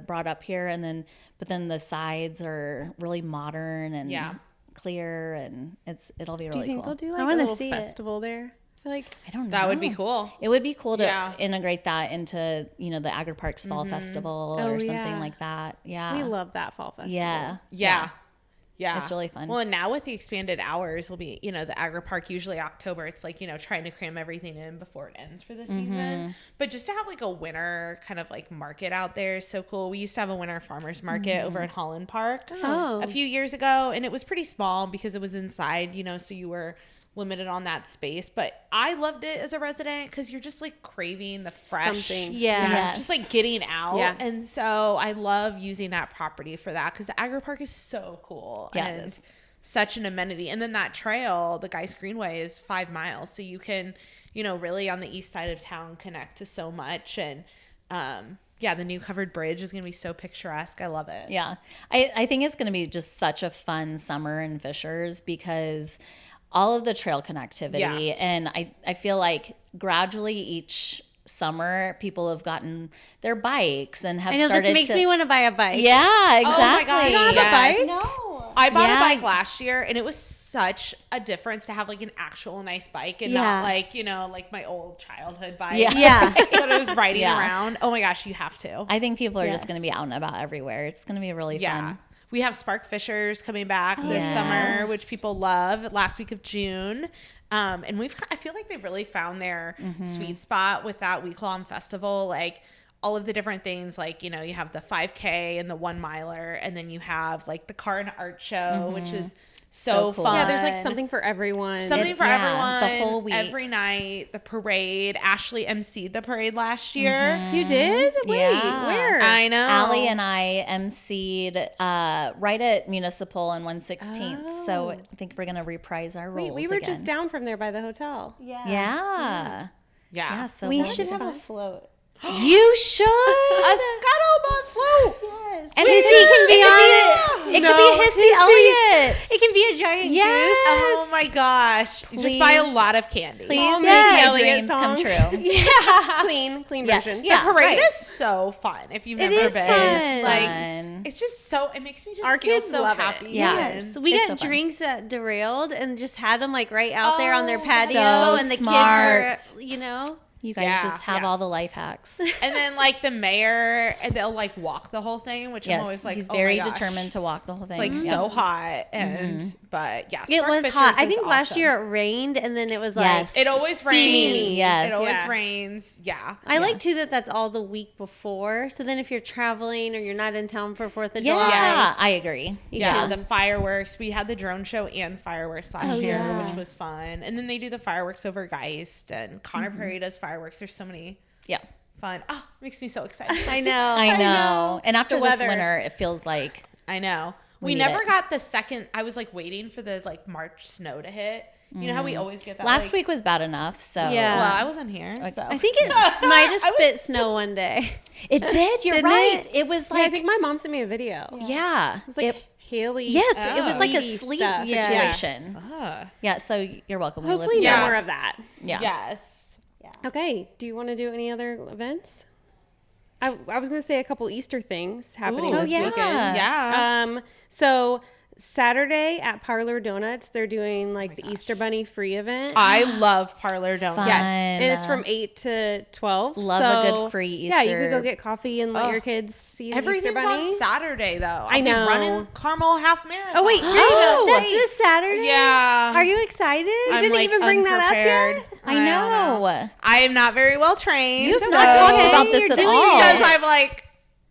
brought up here, but then the sides are really modern and clear, and it'll be really cool. Do you think they'll do like I a wanna little see it. festival there? I feel like I don't know. That would be cool. It would be cool to integrate that into, the Agri Parks Fall Festival Oh, or something yeah. like that. Yeah. we love that fall festival. Yeah. Yeah. It's really fun. Well, and now with the expanded hours will be, the Agri Park, usually October, it's like, trying to cram everything in before it ends for the season. But just to have like a winter kind of like market out there is so cool. We used to have a winter farmers market over at Holland Park a few years ago, and it was pretty small because it was inside, so you were limited on that space, but I loved it as a resident because you're just like craving the fresh Something. Yeah. just like getting out. Yeah. And so I love using that property for that because the Agri Park is so cool Yeah, it and is. such an amenity. And then that trail, the Geist Greenway, is 5 miles, so you can really on the east side of town connect to so much. And the new covered bridge is going to be so picturesque. I love it. Yeah. I think it's going to be just such a fun summer in Fishers because all of the trail connectivity. And I feel like gradually each summer people have gotten their bikes and have I know started this makes to, me want to buy a bike. Yeah, exactly. Oh my gosh. You don't have a bike? No. I bought Yeah. a bike last year, and it was such a difference to have like an actual nice bike and not like, like my old childhood bike. Yeah. That I was riding Yeah. around. Oh my gosh, you have to. I think people are just Yes. going to be out and about everywhere. It's going to be really fun. We have Spark Fishers coming back this Yes. summer, which people love, last week of June. And I feel like they've really found their sweet spot with that week-long festival. Like all of the different things, like, you have the 5K and the 1 miler, and then you have like the car and art show, which is so cool. fun. Yeah, there's like something for everyone. Something for Yeah, everyone. the whole week. Every night, the parade. Ashley emceed the parade last year. You did? Wait, Yeah. where? I know. Allie and I emceed right at Municipal and 116th. So I think we're going to reprise our roles we were again. just down from there by the hotel. Yeah. Yeah. So We we'll should do have a that. float. You should. A scuttlebutt float. Yes. And Hissy it can be on it. It No, could be Hissy Elliott. It can be a giant Yes. Oh my gosh. Just buy a Please. lot of candy. Please All make Missy my Elliott dreams come songs. true. Yeah. Clean Yeah. version. Yeah. The parade right. is so fun if you've It never is been. fun. Like Fun. it's just so it makes me just Our feel kids so love it. happy. Yeah. Yes. We It's got so fun. drinks at Derailed and just had them like right out there on their Oh, patio, so and the smart. kids were, You guys Yeah. just have Yeah. all the life hacks. And then like the mayor, and they'll like walk the whole thing, which I'm Yes, always like, he's oh my very gosh. determined to walk the whole It's thing. like Yeah. so hot, and but yeah, It Spark was Fishers hot. I is think last awesome. year it rained, and then it was like Yes. It always steamy. rains. Yes. It always Yeah. rains. Yeah. I like too that's all the week before. So then if you're traveling or you're not in town for 4th of Yeah, July, I agree. Yeah, the fireworks. We had the drone show and fireworks last year, yeah. which was fun. And then they do the fireworks over Geist, and Connor Perry does fireworks. There's so many Yeah. fun. Oh, makes me so excited. I know. I know. And after The this weather. winter, it feels like I know. We need never it. got the second. I was like waiting for the like March snow to hit. You know how we always get that. last like, week was bad enough. So Yeah. Well, I wasn't here, so I think it might have spit snow one day. it did. You're Didn't right. it? It was Yeah, I like think my mom sent me a video. It yeah. was like Haley. Yes, it was like a sleety sleep stuff. situation. Ugh. Yeah, so you're welcome. We Hopefully lived Yeah. more of that. Yeah. Yes. Okay. Do you want to do any other events? I was going to say a couple Easter things happening Ooh. this yeah. weekend. Yeah. So Saturday at Parlor Donuts, they're doing like the Easter Bunny free event. I love Parlor Donuts. Fun. Yes, and it's from 8 to 12. Love a so, good free Yeah, you could Easter. go get coffee and let Oh. your kids see the Easter Everything's Bunny. on Saturday though. I'll I be know. running Carmel half marathon. Oh, wait, That's this Saturday? Yeah. Are you excited? I'm didn't like even bring that up yet? unprepared. I don't know. I am not very well trained. You've so- not talked about this You're at doing all. because I'm like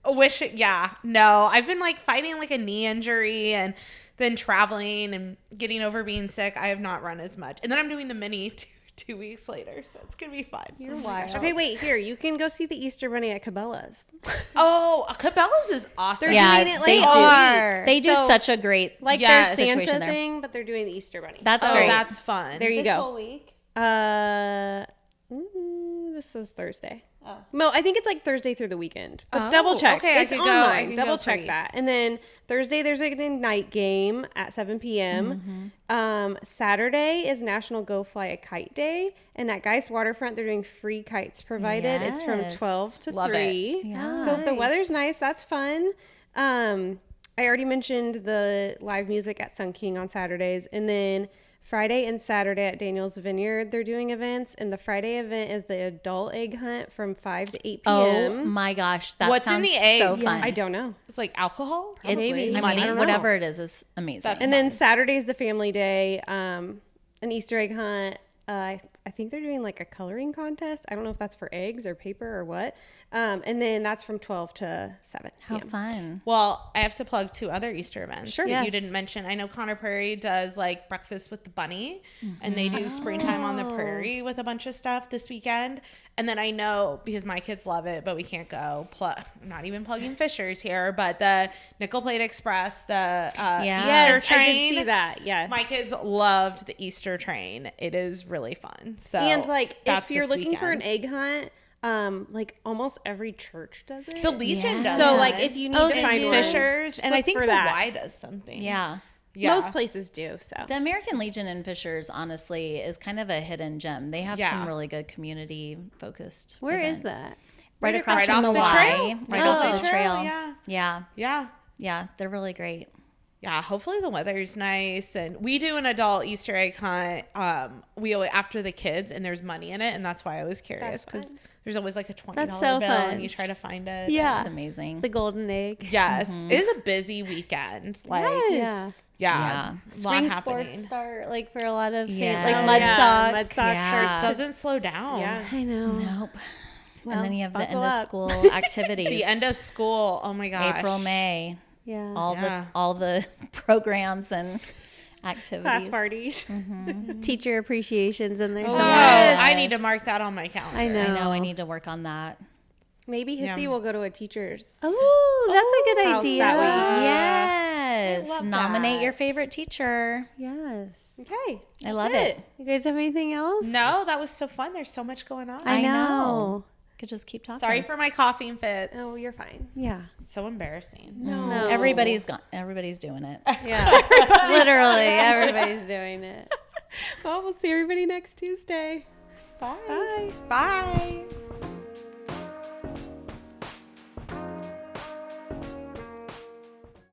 wishing. Yeah, no, I've been like fighting like a knee injury and then traveling and getting over being sick. I have not run as much, and then I'm doing the mini 2 weeks later, so it's gonna be fun. You're wild. Okay, wait, here. You can go see the Easter Bunny at Cabela's. Oh, Cabela's is awesome. They're Yeah, doing it, like, they all do. week. They do So, such a great Like Yes. their Santa situation there. thing, but they're doing the Easter Bunny. That's Oh, great. that's fun. There you This go. whole week? The this says Thursday. Oh. No, I think it's like Thursday through the weekend. But Oh, double check. okay, I It's could online. go- I can double go check pre. that. And then Thursday there's like a night game at 7 p.m. Saturday is National Go Fly a Kite Day, and at Geist Waterfront they're doing free kites provided. It's from Yes. 12 to Love it. 3. Yeah. So if the Nice. weather's nice, that's fun. I already mentioned the live music at Sun King on Saturdays, and then Friday and Saturday at Daniel's Vineyard they're doing events, and the Friday event is the adult egg hunt from 5 to 8 Oh p.m. my gosh, that What's in sounds the so eggs? fun. I don't know. It's like alcohol. It, Maybe. I I don't mean, know. whatever it is amazing. That's And then Saturday's the family day, an Easter egg hunt. I think they're doing like a coloring contest. I don't know if that's for eggs or paper or what. And then that's from 12 to 7 How p.m. fun. Well, I have to plug 2 other Easter events Sure. that Yes. you didn't mention. I know Connor Prairie does like breakfast with the bunny, and they do springtime on the prairie with a bunch of stuff this weekend. And then I know, because my kids love it, but we can't go. I'm not even plugging Fishers here, but the Nickel Plate Express, the Easter Yes, train. I did see that. Yes. My kids loved the Easter train. It is really fun. So And like that's if you're this looking for an weekend. egg hunt, like almost every church does it. The Legion does. So it. like if you need Oh, to they find do? one, Fishers, just and I look think for the that. Y does something. Yeah. Yeah. Most places do. So The American Legion in Fishers, honestly, is kind of a hidden gem. They have Yeah. some really good community focused. Where is events. that? Right across Right from off the the Y. trail. Right Oh. off the trail. Yeah. Yeah. Yeah. Yeah. They're really great. Yeah, hopefully the weather's nice, and we do an adult Easter egg hunt. We always, after the kids, and there's money in it, and that's why I was curious, That's because there's always like a $20 That's so bill, fun. and you try to find it. Yeah. It's amazing. The golden egg. Yes, it is a busy weekend. Like, Yeah. yeah, Spring lot sports happening. start like for a lot of Yeah. like Oh, mud yeah, socks. mud socks Yeah. starts Doesn't slow down. Yeah. I know. Nope. Well, and then you have the end buckle of up. school activities. The end of school. Oh my gosh. April, May. Yeah. Yeah. All the programs and activities. class parties. Teacher appreciations in there. Oh, somewhere. Yes. I need to mark that on my calendar. I know. I know. I need to work on that. Maybe Hissy Yeah. will go to a teacher's. Oh, that's a good house idea. that way. Yes. love Nominate that. your favorite teacher. Yes. Okay. I love That's it. You guys have anything else? No, that was so fun. There's so much going on. I I know. know. Could just keep talking. Sorry for my coughing fits. Oh, you're fine. Yeah. so embarrassing. No. Everybody's gone. Everybody's doing it. Yeah. Literally, everybody's doing it. Well, we'll see everybody next Tuesday. Bye. Bye. Bye.